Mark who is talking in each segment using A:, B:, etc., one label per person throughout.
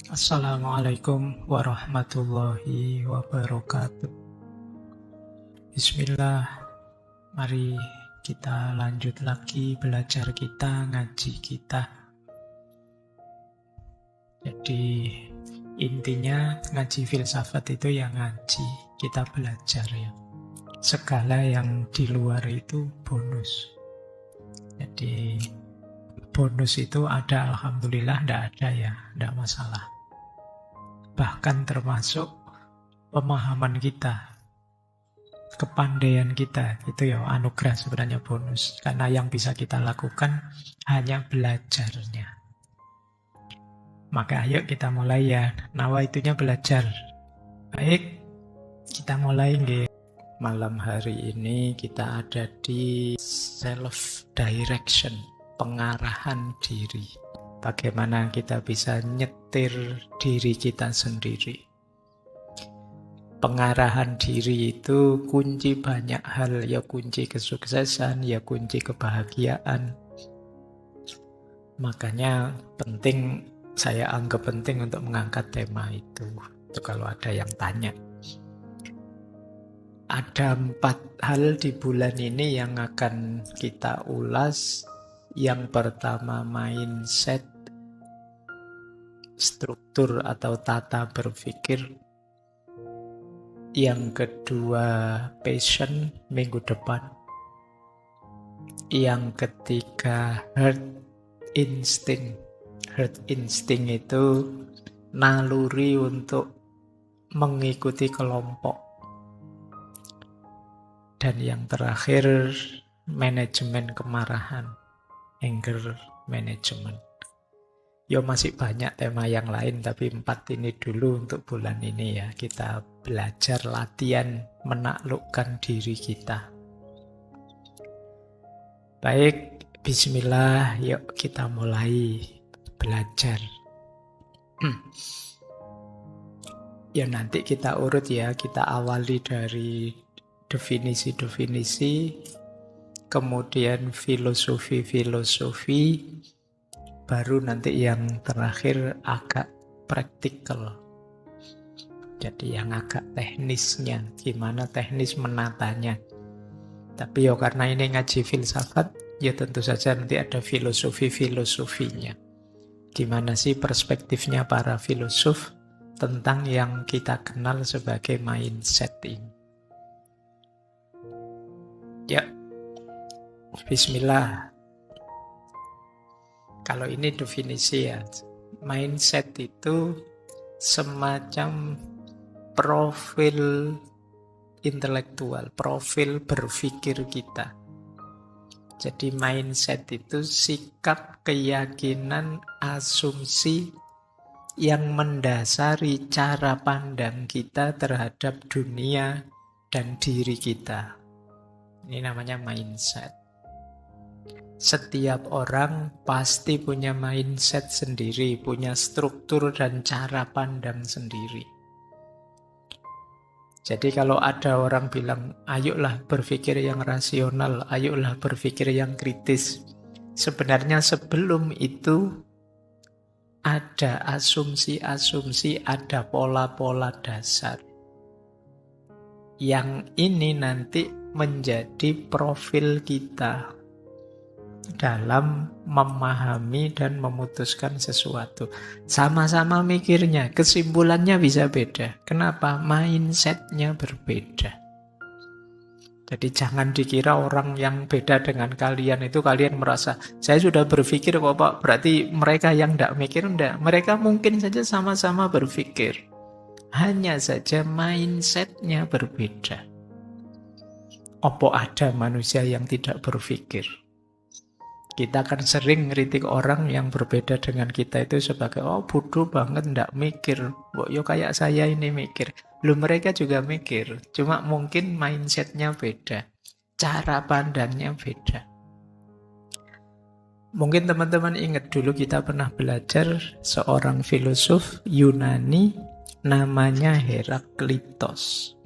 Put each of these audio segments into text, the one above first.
A: Assalamualaikum warahmatullahi wabarakatuh. Bismillah, mari kita lanjut lagi belajar kita, ngaji kita. Jadi intinya ngaji filsafat itu yang ngaji, kita belajar ya. Segala yang di luar itu bonus. Jadi bonus itu ada, alhamdulillah, tidak ada ya, tidak masalah. Bahkan termasuk pemahaman kita, kepandaian kita, itu ya anugerah sebenarnya bonus. Karena yang bisa kita lakukan hanya belajarnya. Maka ayo kita mulai ya, nawaitunya belajar. Baik, kita mulai nggih. Malam hari ini kita ada di self-direction, pengarahan diri. Bagaimana kita bisa nyetir diri kita sendiri. Pengarahan diri itu kunci banyak hal, ya kunci kesuksesan, ya kunci kebahagiaan. Makanya penting, saya anggap penting untuk mengangkat tema itu. Itu kalau ada yang tanya. Ada 4 hal di bulan ini yang akan kita ulas. Yang pertama mindset, struktur atau tata berpikir. Yang kedua passion, minggu depan. Yang ketiga herd instinct. Herd instinct itu naluri untuk mengikuti kelompok. Dan yang terakhir, manajemen kemarahan, anger management. Ya masih banyak tema yang lain, tapi 4 ini dulu untuk bulan ini ya. Kita belajar latihan menaklukkan diri kita. Baik, bismillah, yuk kita mulai belajar. Ya nanti kita urut ya, kita awali dari definisi-definisi, kemudian filosofi-filosofi, baru nanti yang terakhir agak praktikal. Jadi yang agak teknisnya, gimana teknis menatanya. Tapi ya karena ini ngaji filsafat, ya tentu saja nanti ada filosofi-filosofinya. Gimana sih perspektifnya para filosof tentang yang kita kenal sebagai mindset ini. Ya, bismillah. Kalau ini definisi ya, mindset itu semacam profil intelektual, profil berpikir kita. Jadi mindset itu sikap, keyakinan, asumsi yang mendasari cara pandang kita terhadap dunia dan diri kita. Ini namanya mindset. Setiap orang pasti punya mindset sendiri, punya struktur dan cara pandang sendiri. Jadi kalau ada orang bilang, ayolah berpikir yang rasional, ayolah berpikir yang kritis. Sebenarnya sebelum itu ada asumsi-asumsi, ada pola-pola dasar. Yang ini nanti menjadi profil kita dalam memahami dan memutuskan sesuatu. Sama-sama mikirnya, kesimpulannya bisa beda. Kenapa? Mindsetnya berbeda. Jadi jangan dikira orang yang beda dengan kalian itu kalian merasa, saya sudah berpikir kok Pak, berarti mereka yang tidak mikir, enggak. Mereka mungkin saja sama-sama berpikir. Hanya saja mindsetnya berbeda. Apa ada manusia yang tidak berpikir? Kita kan sering ngeritik orang yang berbeda dengan kita itu sebagai, oh bodoh banget, ndak mikir. Yo kayak saya ini mikir. Loh mereka juga mikir, cuma mungkin mindsetnya beda. Cara pandangnya beda. Mungkin teman-teman ingat dulu kita pernah belajar seorang filosof Yunani namanya Heraklitos.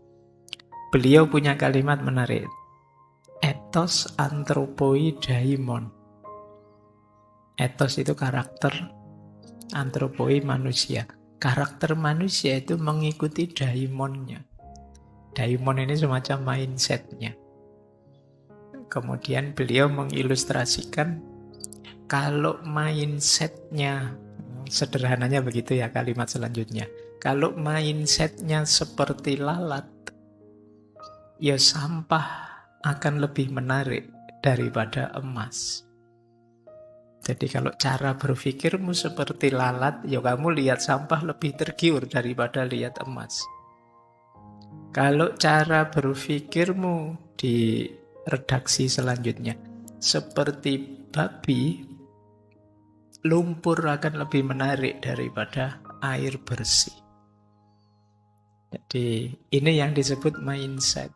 A: Beliau punya kalimat menarik. Ethos anthropoi daimon. Ethos itu karakter, anthropoi manusia. Karakter manusia itu mengikuti daimonnya. Daimon ini semacam mindsetnya. Kemudian beliau mengilustrasikan kalau mindsetnya, sederhananya begitu ya kalimat selanjutnya. Kalau mindsetnya seperti lalat, ya sampah akan lebih menarik daripada emas. Jadi kalau cara berpikirmu seperti lalat, ya kamu lihat sampah lebih tergiur daripada lihat emas. Kalau cara berpikirmu di redaksi selanjutnya seperti babi, lumpur akan lebih menarik daripada air bersih. Jadi ini yang disebut mindset.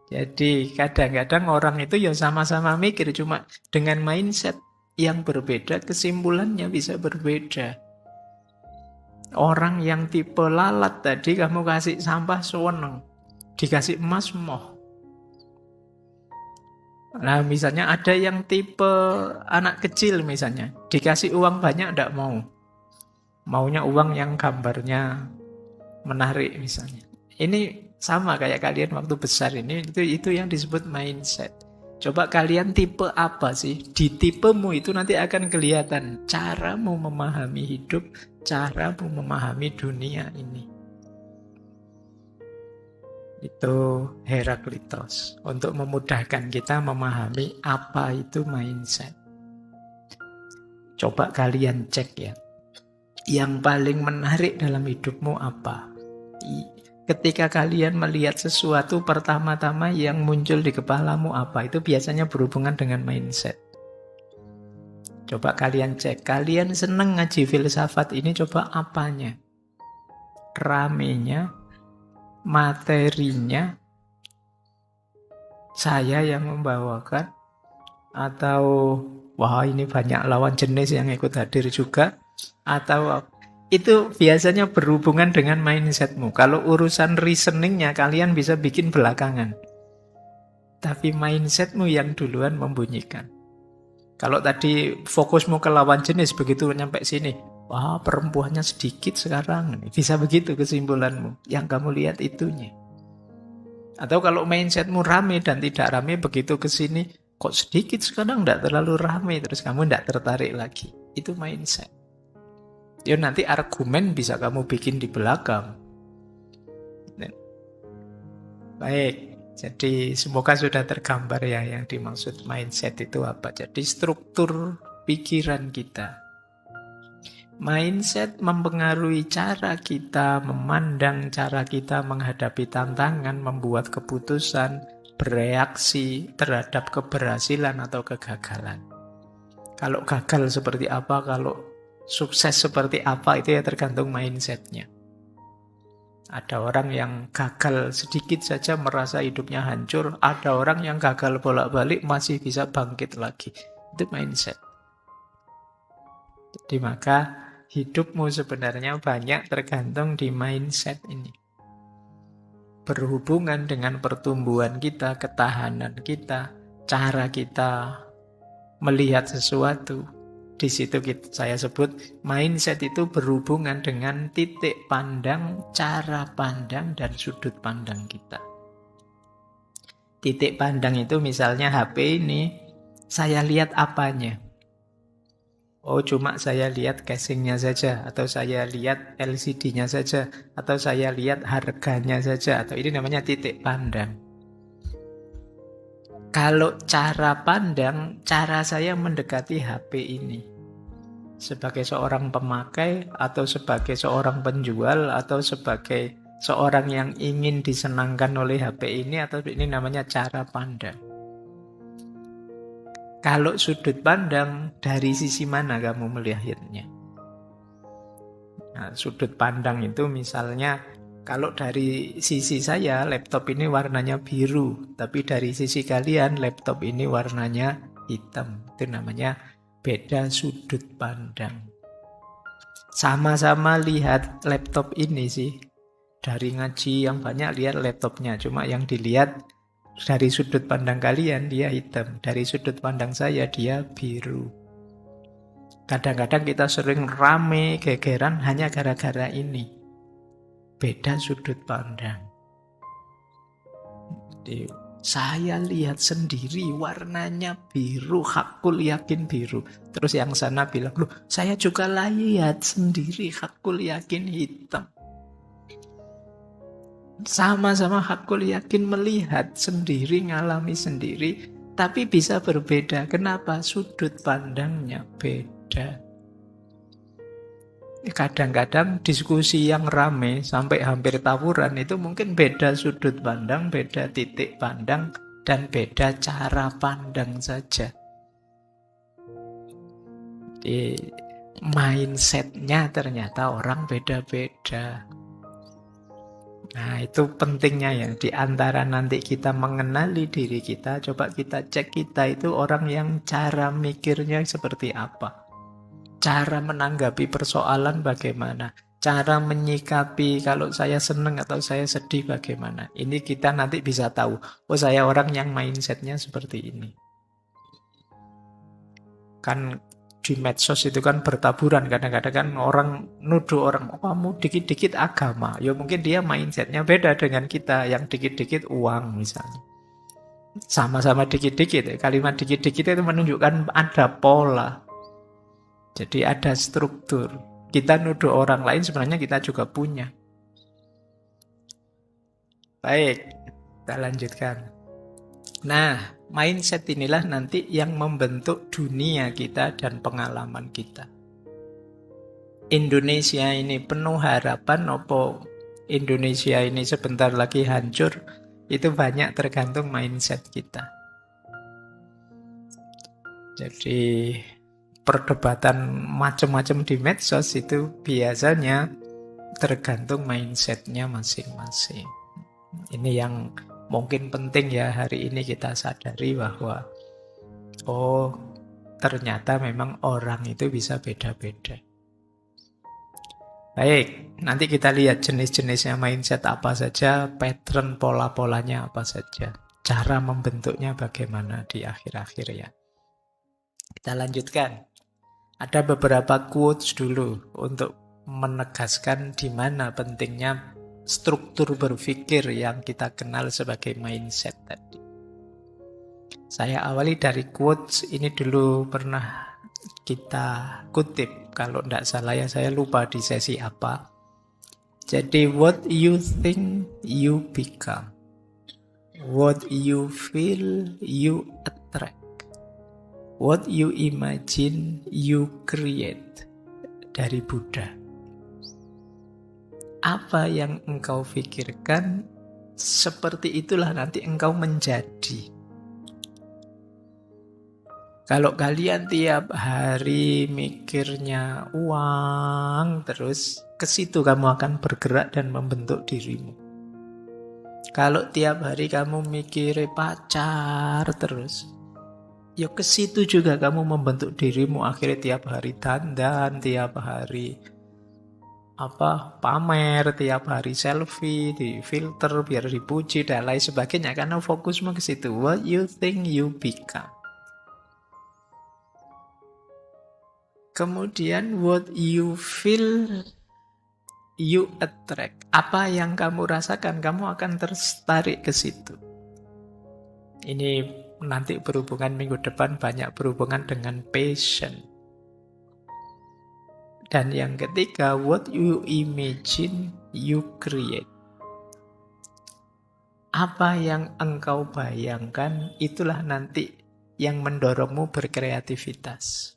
A: Jadi kadang-kadang orang itu ya sama-sama mikir, cuma dengan mindset yang berbeda kesimpulannya bisa berbeda. Orang yang tipe lalat tadi kamu kasih sampah seneng, dikasih emas moh. Nah misalnya ada yang tipe anak kecil misalnya, dikasih uang banyak tidak mau. Maunya uang yang gambarnya menarik misalnya. Ini sama kayak kalian waktu besar ini, itu yang disebut mindset. Coba kalian tipe apa sih? Di tipemu itu nanti akan kelihatan caramu memahami hidup, caramu memahami dunia ini. Itu Heraklitos untuk memudahkan kita memahami apa itu mindset. Coba kalian cek ya. Yang paling menarik dalam hidupmu apa? Ketika kalian melihat sesuatu, pertama-tama yang muncul di kepalamu apa? Itu biasanya berhubungan dengan mindset. Coba kalian cek. Kalian seneng ngaji filsafat ini, coba apanya? Ramenya, materinya, saya yang membawakan, atau wah ini banyak lawan jenis yang ikut hadir juga, atau itu biasanya berhubungan dengan mindsetmu. Kalau urusan reasoningnya kalian bisa bikin belakangan. Tapi mindsetmu yang duluan membunyikan. Kalau tadi fokusmu ke lawan jenis, begitu nyampe sini, wah perempuannya sedikit sekarang. Bisa begitu kesimpulanmu. Yang kamu lihat itunya. Atau kalau mindsetmu rame dan tidak rame, begitu ke sini, kok sedikit sekarang, tidak terlalu rame. Terus kamu tidak tertarik lagi. Itu mindset. Ya nanti argumen bisa kamu bikin di belakang. Baik, jadi semoga sudah tergambar ya yang dimaksud mindset itu apa. Jadi struktur pikiran kita. Mindset mempengaruhi cara kita memandang, cara kita menghadapi tantangan, membuat keputusan, bereaksi terhadap keberhasilan atau kegagalan. Kalau gagal seperti apa, kalau sukses seperti apa, itu ya tergantung mindsetnya. Ada orang yang gagal sedikit saja merasa hidupnya hancur. Ada orang yang gagal bolak-balik masih bisa bangkit lagi. Itu mindset. Jadi maka hidupmu sebenarnya banyak tergantung di mindset ini. Berhubungan dengan pertumbuhan kita, ketahanan kita, cara kita melihat sesuatu. Di situ saya sebut mindset itu berhubungan dengan titik pandang, cara pandang, dan sudut pandang kita. Titik pandang itu misalnya HP ini, saya lihat apanya. Oh cuma saya lihat casingnya saja, atau saya lihat LCD-nya saja, atau saya lihat harganya saja, atau ini namanya titik pandang. Kalau cara pandang, cara saya mendekati HP ini. Sebagai seorang pemakai, atau sebagai seorang penjual, atau sebagai seorang yang ingin disenangkan oleh HP ini, atau ini namanya cara pandang. Kalau sudut pandang, dari sisi mana kamu melihatnya? Nah, sudut pandang itu misalnya, kalau dari sisi saya, laptop ini warnanya biru. Tapi dari sisi kalian, laptop ini warnanya hitam. Itu namanya beda sudut pandang. Sama-sama lihat laptop ini sih. Dari ngaji yang banyak lihat laptopnya. Cuma yang dilihat dari sudut pandang kalian, dia hitam. Dari sudut pandang saya, dia biru. Kadang-kadang kita sering rame, gegeran hanya gara-gara ini. Beda sudut pandang. Jadi, saya lihat sendiri warnanya biru, hakul yakin biru. Terus yang sana bilang, loh saya juga lihat sendiri, hakul yakin hitam. Sama-sama hakul yakin melihat sendiri, ngalami sendiri, tapi bisa berbeda. Kenapa? Sudut pandangnya beda. Kadang-kadang diskusi yang rame sampai hampir tawuran itu mungkin beda sudut pandang, beda titik pandang, dan beda cara pandang saja. Di mindsetnya ternyata orang beda-beda. Nah, itu pentingnya ya. Di antara nanti kita mengenali diri kita, coba kita cek kita itu orang yang cara mikirnya seperti apa. Cara menanggapi persoalan bagaimana. Cara menyikapi kalau saya senang atau saya sedih bagaimana. Ini kita nanti bisa tahu. Oh, saya orang yang mindsetnya seperti ini. Kan di medsos itu kan bertaburan. Kadang-kadang kan orang nuduh orang, oh kamu dikit-dikit agama. Ya mungkin dia mindsetnya beda dengan kita. Yang dikit-dikit uang misalnya. Sama-sama dikit-dikit. Kalimat dikit-dikit itu menunjukkan ada pola. Jadi ada struktur. Kita nuduh orang lain sebenarnya kita juga punya. Baik, kita lanjutkan. Nah, mindset inilah nanti yang membentuk dunia kita dan pengalaman kita. Indonesia ini penuh harapan, opo Indonesia ini sebentar lagi hancur, itu banyak tergantung mindset kita. Jadi perdebatan macam-macam di medsos itu biasanya tergantung mindsetnya masing-masing. Ini yang mungkin penting ya hari ini kita sadari bahwa oh ternyata memang orang itu bisa beda-beda. Baik, nanti kita lihat jenis-jenisnya mindset apa saja, pattern pola-polanya apa saja, cara membentuknya bagaimana di akhir-akhir ya. Kita lanjutkan. Ada beberapa quotes dulu untuk menegaskan di mana pentingnya struktur berpikir yang kita kenal sebagai mindset tadi. Saya awali dari quotes ini dulu pernah kita kutip. Kalau tidak salah ya saya lupa di sesi apa. Jadi what you think you become. What you feel you attract. What you imagine, you create. Dari Buddha. Apa yang engkau pikirkan, seperti itulah nanti engkau menjadi. Kalau kalian tiap hari mikirnya uang, terus ke situ kamu akan bergerak dan membentuk dirimu. Kalau tiap hari kamu mikir pacar terus, ya ke situ juga kamu membentuk dirimu. Akhirnya tiap hari dandan, tiap hari pamer, tiap hari selfie, di filter biar dipuji dan lain sebagainya. Karena fokusmu ke situ. What you think you become. Kemudian what you feel you attract. Apa yang kamu rasakan, kamu akan tertarik ke situ. Ini nanti berhubungan minggu depan banyak berhubungan dengan passion. Dan yang ketiga, what you imagine, you create. Apa yang engkau bayangkan, itulah nanti yang mendorongmu berkreativitas.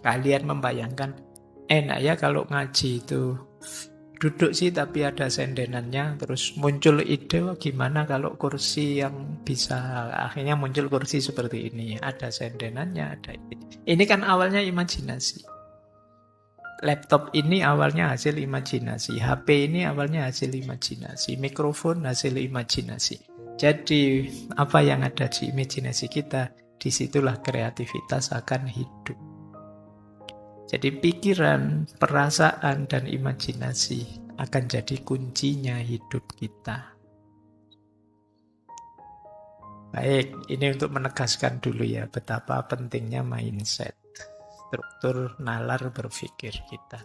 A: Kalian membayangkan, enak ya kalau ngaji itu duduk sih tapi ada sendenannya, terus muncul ide gimana kalau kursi yang bisa, akhirnya muncul kursi seperti ini, ada sendenannya, ada ini. Ini kan awalnya imajinasi. Laptop ini awalnya hasil imajinasi, HP ini awalnya hasil imajinasi, mikrofon hasil imajinasi. Jadi apa yang ada di imajinasi kita, disitulah kreativitas akan hidup. Jadi pikiran, perasaan, dan imajinasi akan jadi kuncinya hidup kita. Baik, ini untuk menegaskan dulu ya betapa pentingnya mindset. struktur nalar berpikir kita.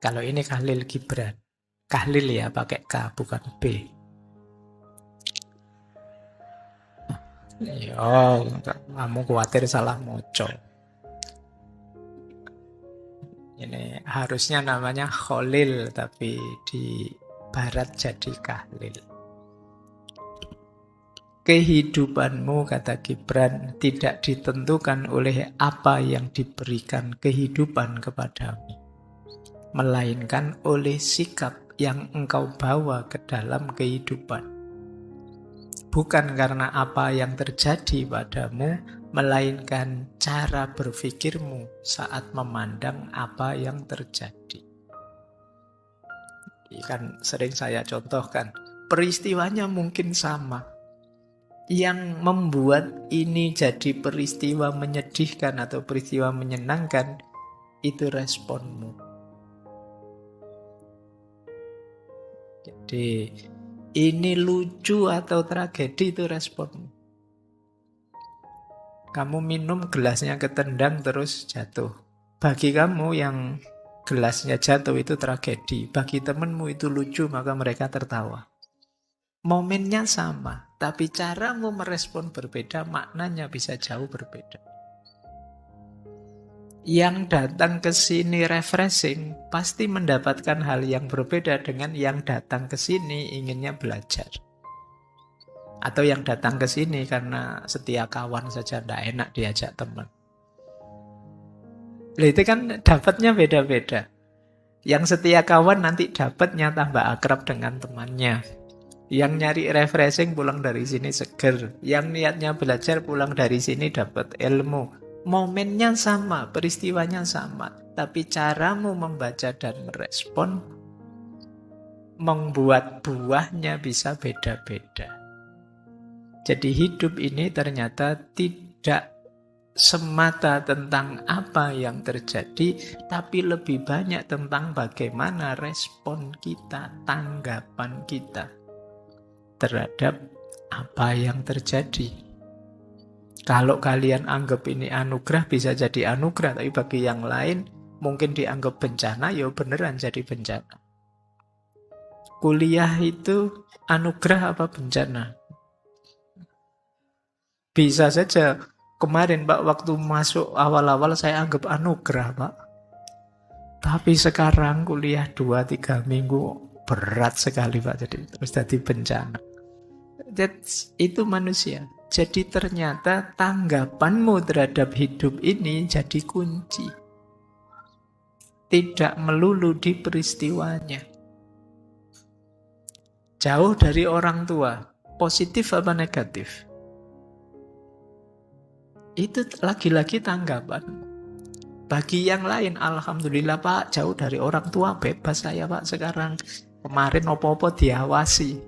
A: Kalau ini Khalil Gibran. Khalil ya pakai K bukan B. Yo, kamu khawatir salah moco. Ini harusnya namanya Khalil, tapi di barat jadi Khalil. Kehidupanmu, kata Gibran, tidak ditentukan oleh apa yang diberikan kehidupan kepadamu, melainkan oleh sikap yang engkau bawa ke dalam kehidupan. Bukan karena apa yang terjadi padamu, melainkan cara berpikirmu saat memandang apa yang terjadi. Kan sering saya contohkan, peristiwanya mungkin sama. Yang membuat ini jadi peristiwa menyedihkan atau peristiwa menyenangkan, itu responmu. Jadi, ini lucu atau tragedi, itu responmu. Kamu minum gelasnya ketendang terus jatuh. Bagi kamu yang gelasnya jatuh itu tragedi. Bagi temanmu itu lucu, maka mereka tertawa. Momennya sama, tapi caramu merespon berbeda, maknanya bisa jauh berbeda. Yang datang ke sini refreshing, pasti mendapatkan hal yang berbeda dengan yang datang ke sini inginnya belajar. Atau yang datang ke sini karena setia kawan saja tidak enak diajak teman. Nah, itu kan dapatnya beda-beda. Yang setia kawan nanti dapatnya tambah akrab dengan temannya. Yang nyari refreshing pulang dari sini seger. Yang niatnya belajar pulang dari sini dapat ilmu. Momennya sama, peristiwanya sama. Tapi caramu membaca dan merespon membuat buahnya bisa beda-beda. Jadi hidup ini ternyata tidak semata tentang apa yang terjadi, tapi lebih banyak tentang bagaimana respon kita, tanggapan kita terhadap apa yang terjadi. Kalau kalian anggap ini anugerah, bisa jadi anugerah, tapi bagi yang lain mungkin dianggap bencana, ya beneran jadi bencana. Kuliah itu anugerah apa bencana? Bisa saja kemarin Pak, waktu masuk awal-awal saya anggap anugerah Pak. Tapi sekarang kuliah 2-3 minggu berat sekali Pak, terus jadi bencana. Itu manusia. Jadi ternyata tanggapanmu terhadap hidup ini jadi kunci. Tidak melulu di peristiwanya. Jauh dari orang tua, positif apa negatif? Itu lagi-lagi tanggapan. Bagi yang lain, alhamdulillah Pak, jauh dari orang tua, bebas saya Pak sekarang. Kemarin opo-opo diawasi.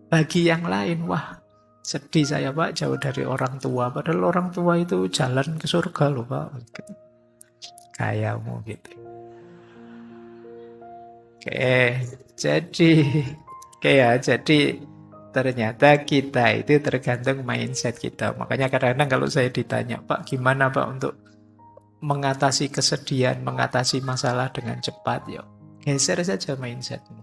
A: Bagi yang lain, wah sedih saya Pak, jauh dari orang tua. Padahal orang tua itu jalan ke surga loh Pak. Kayakmu gitu. Jadi ternyata kita itu tergantung mindset kita. Makanya kadang-kadang kalau saya ditanya, Pak gimana Pak untuk mengatasi kesedihan, mengatasi masalah dengan cepat, ya geser saja mindsetmu.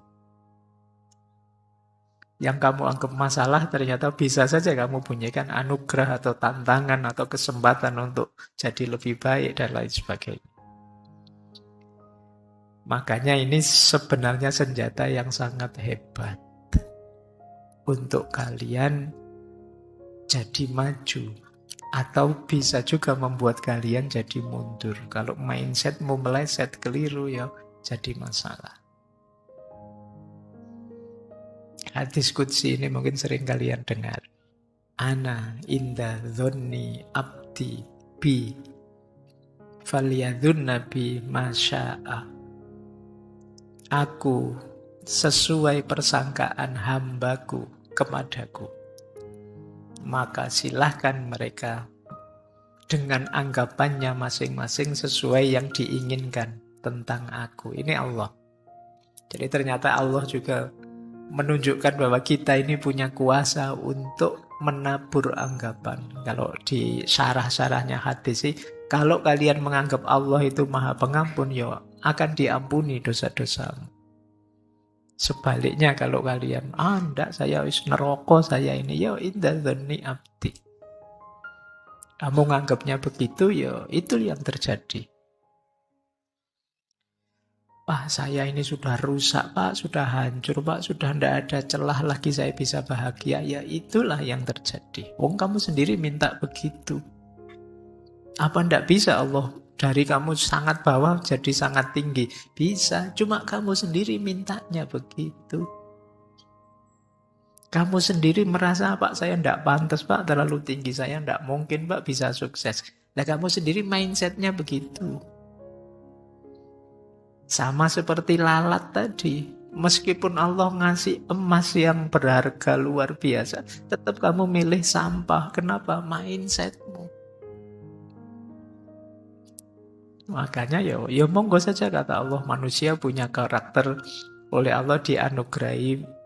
A: Yang kamu anggap masalah ternyata bisa saja kamu bunyikan anugerah atau tantangan atau kesempatan untuk jadi lebih baik dan lain sebagainya. Makanya ini sebenarnya senjata yang sangat hebat untuk kalian jadi maju, atau bisa juga membuat kalian jadi mundur. Kalau mindsetmu meleset keliru, ya jadi masalah. Hadis qudsi ini mungkin sering kalian dengar. Ana inda dhonni abdi bi falyadhunna bi masya'a. Aku sesuai persangkaan hambaku kepadaku, maka silahkan mereka dengan anggapannya masing-masing sesuai yang diinginkan tentang aku. Ini Allah. Jadi ternyata Allah juga menunjukkan bahwa kita ini punya kuasa untuk menabur anggapan. Kalau di syarah-syarahnya hadis sih, kalau kalian menganggap Allah itu Maha Pengampun, ya akan diampuni dosa-dosamu. Sebaliknya kalau kalian, enggak, saya wis neraka, saya ini, ya inda dzanni abdi. Kamu nganggapnya begitu, ya itu yang terjadi. Wah, saya ini sudah rusak, Pak, sudah hancur, Pak, sudah tidak ada celah lagi saya bisa bahagia. Ya itulah yang terjadi. Wong kamu sendiri minta begitu. Apa ndak bisa Allah dari kamu sangat bawah jadi sangat tinggi? Bisa, cuma kamu sendiri mintanya begitu. Kamu sendiri merasa, Pak, saya ndak pantas, Pak, terlalu tinggi, saya ndak mungkin, Pak, bisa sukses. Nah, kamu sendiri mindsetnya begitu. Sama seperti lalat tadi. Meskipun Allah ngasih emas yang berharga luar biasa, tetap kamu milih sampah. Kenapa? Mindsetmu. Makanya ya monggo saja kata Allah, manusia punya karakter, oleh Allah dianugerahi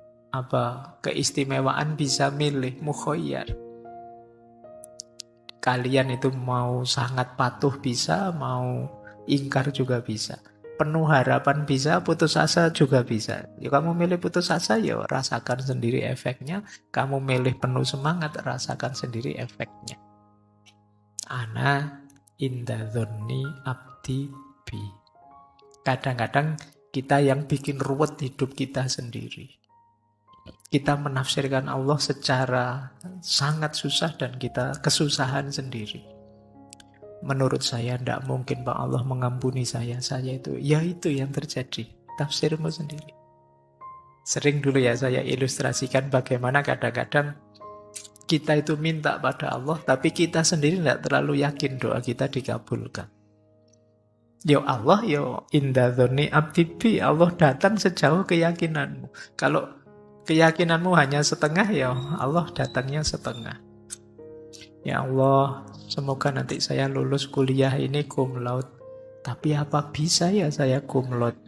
A: keistimewaan bisa milih, mukhoyar. Kalian itu mau sangat patuh bisa, mau ingkar juga bisa. Penuh harapan bisa, putus asa juga bisa. Ya kamu milih putus asa, ya rasakan sendiri efeknya. Kamu milih penuh semangat, rasakan sendiri efeknya. Ana inda dzanni abdi bi. Kadang-kadang kita yang bikin ruwet hidup kita sendiri. Kita menafsirkan Allah secara sangat susah dan kita kesusahan sendiri. Menurut saya tidak mungkin Pak Allah mengampuni saya itu. Ya itu yang terjadi. Tafsirmu sendiri. Sering dulu ya saya ilustrasikan bagaimana kadang-kadang kita itu minta pada Allah, tapi kita sendiri tidak terlalu yakin doa kita dikabulkan. Yo Allah, yo inda dzanni abdi bi. Allah datang sejauh keyakinanmu. Kalau keyakinanmu hanya setengah, ya Allah datangnya setengah. Ya Allah, semoga nanti saya lulus kuliah ini cum laude. Tapi apa bisa ya saya cum laude?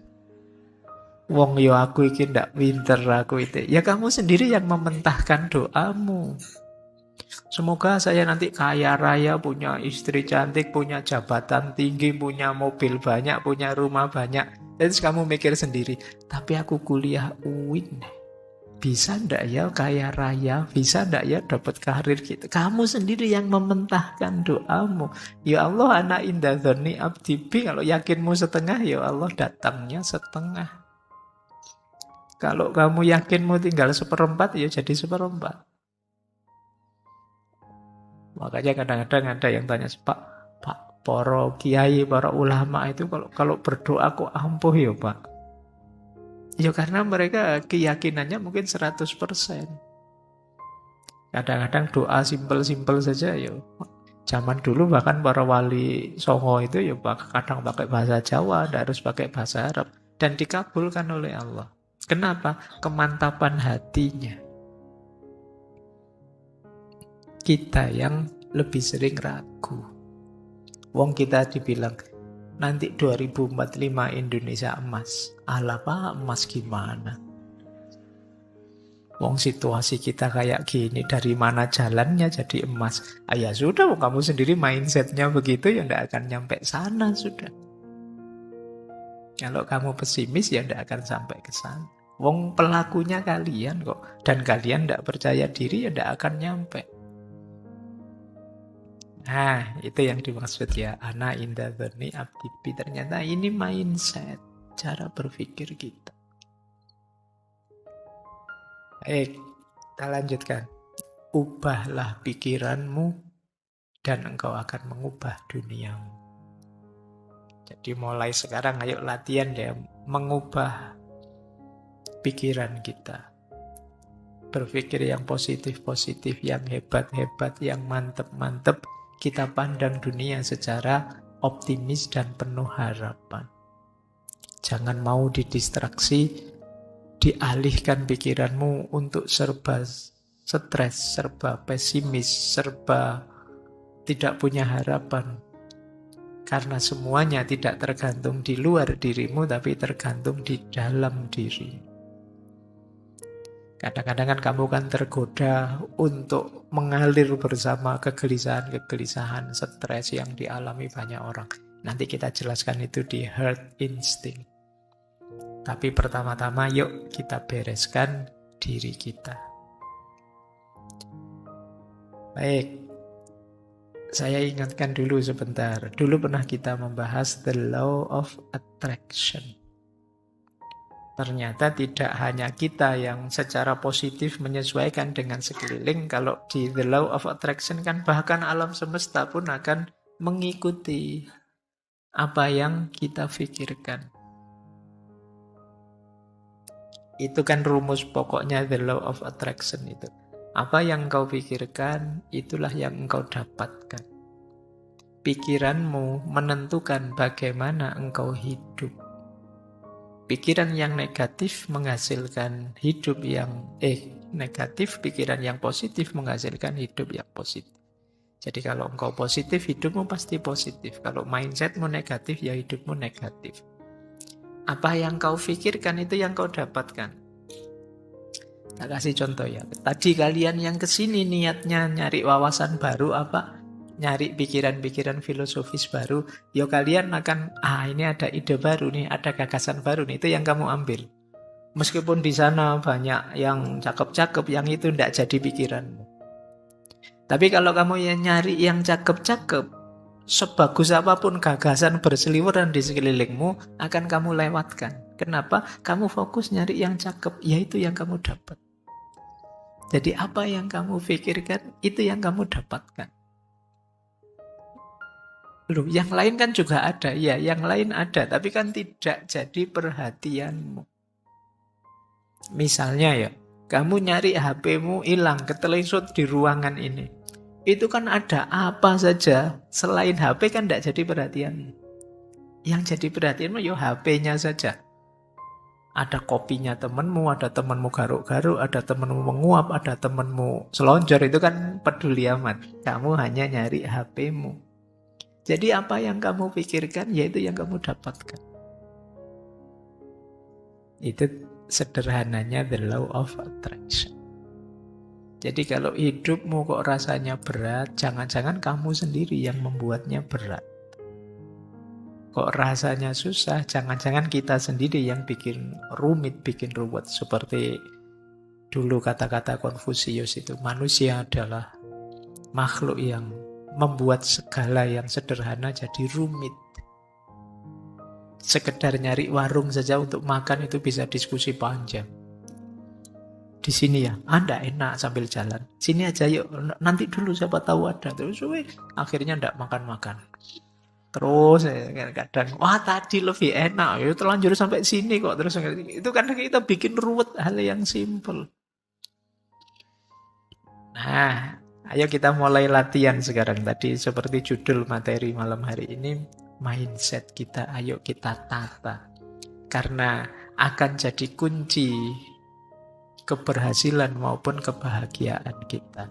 A: Wong yo aku iki ndak pinter aku itu. Ya kamu sendiri yang mementahkan doamu. Semoga saya nanti kaya raya, punya istri cantik, punya jabatan tinggi, punya mobil banyak, punya rumah banyak. Terus kamu mikir sendiri, tapi aku kuliah UIN. Bisa ndak ya kaya raya? Bisa ndak ya dapat karir gitu? Kamu sendiri yang mementahkan doamu. Ya Allah, ana inda dzanni abdi bi. Kalau yakinmu setengah, ya Allah datangnya setengah. Kalau kamu yakinmu tinggal seperempat, ya jadi seperempat. Makanya kadang-kadang ada yang tanya, Pak, para kiai, para ulama itu kalau berdoa kok ampuh ya Pak? Ya karena mereka keyakinannya mungkin 100%. Kadang-kadang doa simpel-simpel saja ya. Zaman dulu bahkan para wali songo itu ya kadang pakai bahasa Jawa, tidak harus pakai bahasa Arab. Dan dikabulkan oleh Allah. Kenapa? Kemantapan hatinya. Kita yang lebih sering ragu. Wong kita dibilang, nanti 2045 Indonesia emas. Alah Pak, emas gimana? Wong situasi kita kayak gini, dari mana jalannya jadi emas? Ya sudah, kamu sendiri mindsetnya begitu, ya tidak akan nyampe sana sudah. Kalau kamu pesimis, ya tidak akan sampai ke sana. Wong pelakunya kalian kok. Dan kalian tidak percaya diri, ya tidak akan nyampe. Nah, itu yang dimaksud ya. Ana inda dzanni abdi bi. Ternyata ini mindset, cara berpikir kita. Baik, kita lanjutkan. Ubahlah pikiranmu dan engkau akan mengubah duniamu. Jadi mulai sekarang ayo latihan ya, mengubah pikiran kita. Berpikir yang positif-positif, yang hebat-hebat, yang mantep-mantep. Kita pandang dunia secara optimis dan penuh harapan. Jangan mau didistraksi, dialihkan pikiranmu untuk serba stres, serba pesimis, serba tidak punya harapan. Karena semuanya tidak tergantung di luar dirimu, tapi tergantung di dalam diri. Kadang-kadang kan kamu kan tergoda untuk mengalir bersama kegelisahan-kegelisahan, stres yang dialami banyak orang. Nanti kita jelaskan itu di herd instinct. Tapi pertama-tama yuk kita bereskan diri kita. Baik, saya ingatkan dulu sebentar. Dulu pernah kita membahas the law of attraction. Ternyata tidak hanya kita yang secara positif menyesuaikan dengan sekeliling. Kalau di the law of attraction kan bahkan alam semesta pun akan mengikuti apa yang kita pikirkan. Itu kan rumus pokoknya the law of attraction itu. Apa yang engkau pikirkan, itulah yang engkau dapatkan. Pikiranmu menentukan bagaimana engkau hidup. Pikiran yang negatif menghasilkan hidup yang negatif, pikiran yang positif menghasilkan hidup yang positif. Jadi kalau engkau positif, hidupmu pasti positif. Kalau mindsetmu negatif, ya hidupmu negatif. Apa yang kau pikirkan itu yang kau dapatkan. Tak kasih contoh ya. Tadi kalian yang kesini niatnya nyari wawasan baru apa? Nyari pikiran-pikiran filosofis baru, ya kalian akan, ini ada ide baru nih, ada gagasan baru nih, itu yang kamu ambil. Meskipun di sana banyak yang cakep-cakep, yang itu tidak jadi pikiranmu. Tapi kalau kamu yang nyari yang cakep-cakep, sebagus apapun gagasan berseliweran di sekelilingmu, akan kamu lewatkan. Kenapa? Kamu fokus nyari yang cakep, yaitu yang kamu dapat. Jadi apa yang kamu pikirkan, itu yang kamu dapatkan. Loh, yang lain kan juga ada. Ya, yang lain ada. Tapi kan tidak jadi perhatianmu. Misalnya ya, kamu nyari HP-mu hilang, ketelengsut di ruangan ini. Itu kan ada apa saja. Selain HP kan tidak jadi perhatianmu. Yang jadi perhatianmu ya HP-nya saja. Ada kopinya temanmu, ada temanmu garuk-garuk, ada temanmu menguap, ada temanmu selonjor. Itu kan peduli amat. Kamu hanya nyari HP-mu. Jadi apa yang kamu pikirkan, yaitu yang kamu dapatkan. Itu sederhananya the law of attraction. Jadi kalau hidupmu kok rasanya berat, jangan-jangan kamu sendiri yang membuatnya berat. Kok rasanya susah, jangan-jangan kita sendiri yang bikin rumit, bikin ruwet. Seperti dulu kata-kata Konfusius itu, manusia adalah makhluk yang membuat segala yang sederhana jadi rumit. Sekedar nyari warung saja untuk makan itu bisa diskusi panjang. Di sini ya, Anda enak sambil jalan. Sini aja yuk, nanti dulu siapa tahu ada. Terus akhirnya enggak makan-makan. Terus kadang, wah tadi lebih enak, ya terlanjur sampai sini kok. Terus itu kan kita bikin ruwet hal yang simple. Nah, ayo kita mulai latihan sekarang. Tadi seperti judul materi malam hari ini, mindset kita ayo kita tata. Karena akan jadi kunci keberhasilan maupun kebahagiaan kita.